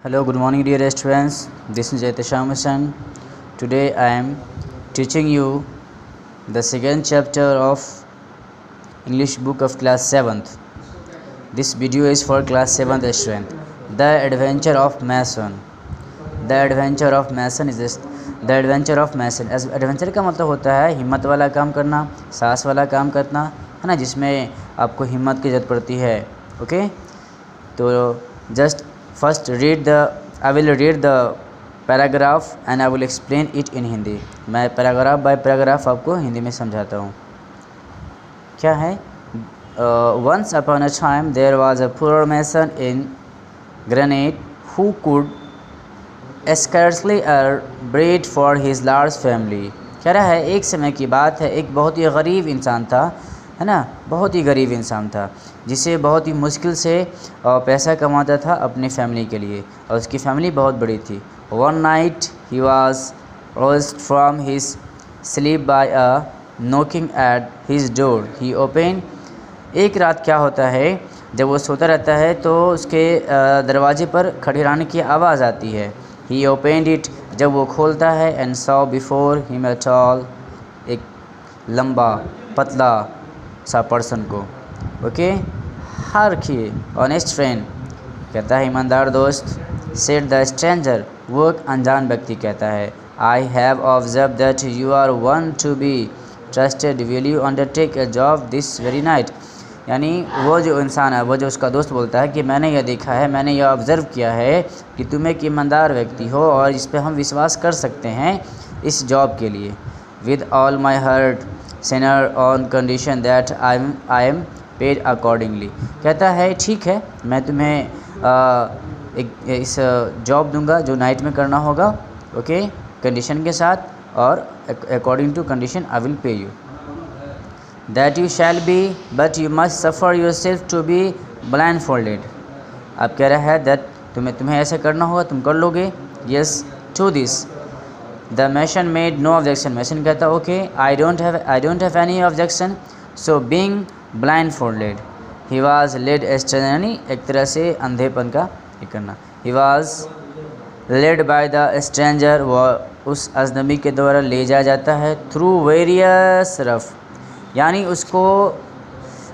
Hello, good morning, dear students. This is Jaitesham Hussain. Today I am teaching you the second chapter of English book of class 7th. This video is for class 7th student. The Adventure of Mason. The Adventure of Mason is this. The Adventure of Mason. Adventure का मतलब होता है हिम्मत वाला काम करना, साहस वाला काम करना, है ना, जिसमें आपको हिम्मत की ज़रूरत पड़ती है. ओके, तो just first I will read the paragraph and I will explain it in Hindi. मैं पैराग्राफ बाय पैराग्राफ आपको हिंदी में समझाता हूँ. क्या है? Once upon a time there was a poor mason in Granite who could scarcely earn bread for his large family. कह रहा है एक समय की बात है, एक बहुत ही गरीब इंसान था, है ना, बहुत ही गरीब इंसान था जिसे बहुत ही मुश्किल से पैसा कमाता था अपनी फैमिली के लिए, और उसकी फैमिली बहुत बड़ी थी. One night he was roused from his sleep by a knocking at his door. He open. एक रात क्या होता है, जब वो सोता रहता है तो उसके दरवाजे पर खड़खड़ाने की आवाज़ आती है. ही ओपनड इट. जब वो खोलता है, and saw before him a tall, एक लंबा पतला सा पर्सन को. ओके, हार किए ऑनेस्ट फ्रेंड, कहता है ईमानदार दोस्त. सेड द स्ट्रेंजर, वो एक अनजान व्यक्ति कहता है. I have observe that you are one to be trusted. Will you undertake a job this very night. यानी वो जो इंसान है, वो जो उसका दोस्त बोलता है कि मैंने यह देखा है, मैंने यह ऑब्ज़र्व किया है कि तुम एक ईमानदार व्यक्ति हो और इस पर हम विश्वास कर सकते हैं इस जॉब के लिए. With all my heart Sinner on condition that I am paid accordingly. कहता है ठीक है, मैं तुम्हें इस जॉब दूंगा जो नाइट में करना होगा, ओके, कंडीशन के साथ, और according to condition I will pay you. That you shall be but you must suffer yourself to be blindfolded. अब कह रहा है दैट तुम्हें ऐसे करना होगा, तुम कर लोगे. Yes to this. The mason made no objection. Mason कहता okay, I don't have any objection. So being blindfolded he was led a stranger, यानी एक तरह से अंधेपन का ये करना. He was led by the stranger, वह उस अजनबी के द्वारा ले जाया जाता है. थ्रू वेरियस रफ, यानी उसको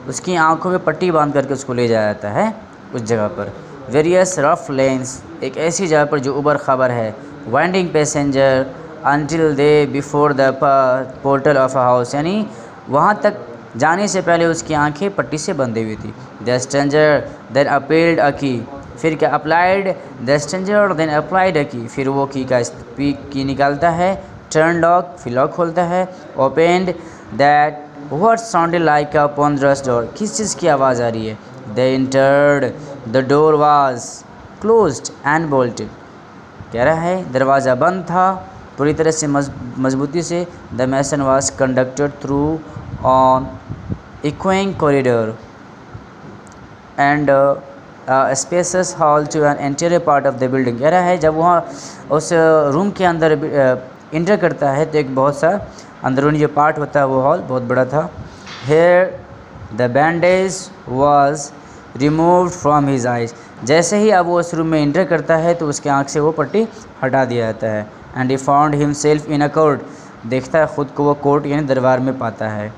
उसकी आंखों में पट्टी बांध करके उसको ले जाया जाता है उस जगह पर. वेरियस रफ लेन्स, एक ऐसी जगह पर जो उबर खबर है. Winding passenger until they before the portal of a house, यानी वहाँ तक जाने से पहले उसकी आंखें पट्टी से बंधी हुई थी. द स्ट्रेंजर देन अपील्ड अ की. फिर क्या? Applied. The stranger then applied अ की. फिर वो की निकालता है. टर्न लॉक, फिर लॉक खोलता है. Opened that what sounded like a ponderous door. किस चीज़ की आवाज़ आ रही है? They entered. The door was closed and bolted. कह रहा है दरवाज़ा बंद था पूरी तरह से मजबूती से. The mason was conducted through on echoing corridor and a spacious hall to an interior part of the building. कह रहा है जब वहाँ उस रूम के अंदर इंटर करता है तो एक बहुत सा अंदरूनी जो पार्ट होता है वो हॉल बहुत बड़ा था. Here the bandage was removed from his eyes. जैसे ही अब वो उस रूम में इंटर करता है तो उसके आँख से वो पट्टी हटा दिया जाता है. And he found himself in a court. देखता है ख़ुद को वो कोर्ट यानी दरबार में पाता है.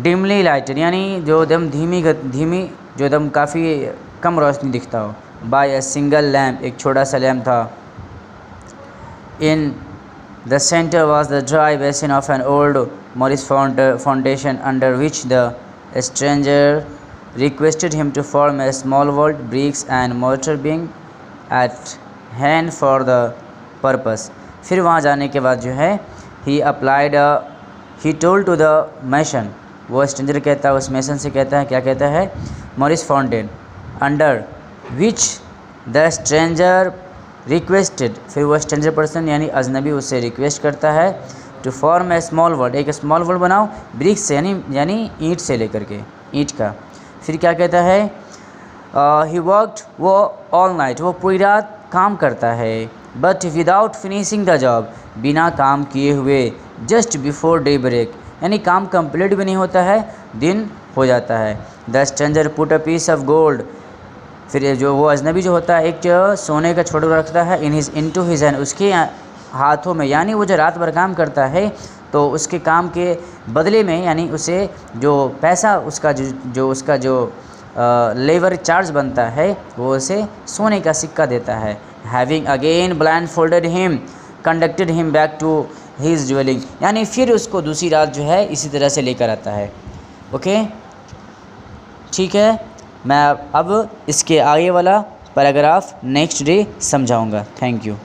डिमली लाइटेड, यानी जो एकदम धीमी जो एकदम काफ़ी कम रोशनी दिखता हो. बाय अ सिंगल लैम्प, एक छोटा सा लैम्प था. In the centre was the dry basin of an old Moorish foundation under which the stranger requested him to form a small vault bricks and mortar being at hand for the purpose. फिर वहाँ जाने के बाद जो है he told to the mason, वो stranger कहता है उस मैसन से, कहता है क्या कहता है? Morris fountain under which the stranger requested. फिर वो स्ट्रेंजर पर्सन यानी अजनबी उससे रिक्वेस्ट करता है to form a small word, एक स्मॉल वर्ड बनाओ ब्रिक्स से, यानी ईंट से लेकर के, ईंट का. फिर क्या कहता है? ही वर्कड, वो ऑल नाइट, वो पूरी रात काम करता है. But without finishing the job, बिना काम किए हुए. जस्ट बिफोर डे ब्रेक, यानी काम कंप्लीट भी नहीं होता है, दिन हो जाता है. The stranger put a piece of gold फिर जो वो अजनबी जो होता है एक सोने का छोटा टुकड़ा रखता है इनटू हिज हैंड, उसके हाथों में, यानी वो जो रात भर काम करता है तो उसके काम के बदले में, यानी उसे जो पैसा उसका जो उसका जो लेबर चार्ज बनता है वो उसे सोने का सिक्का देता है। Having again blindfolded him conducted him back to his dwelling, यानी फिर उसको दूसरी रात जो है इसी तरह से लेकर आता है। ओके, ठीक है, मैं अब इसके आगे वाला पैराग्राफ नेक्स्ट डे समझाऊंगा। Thank you.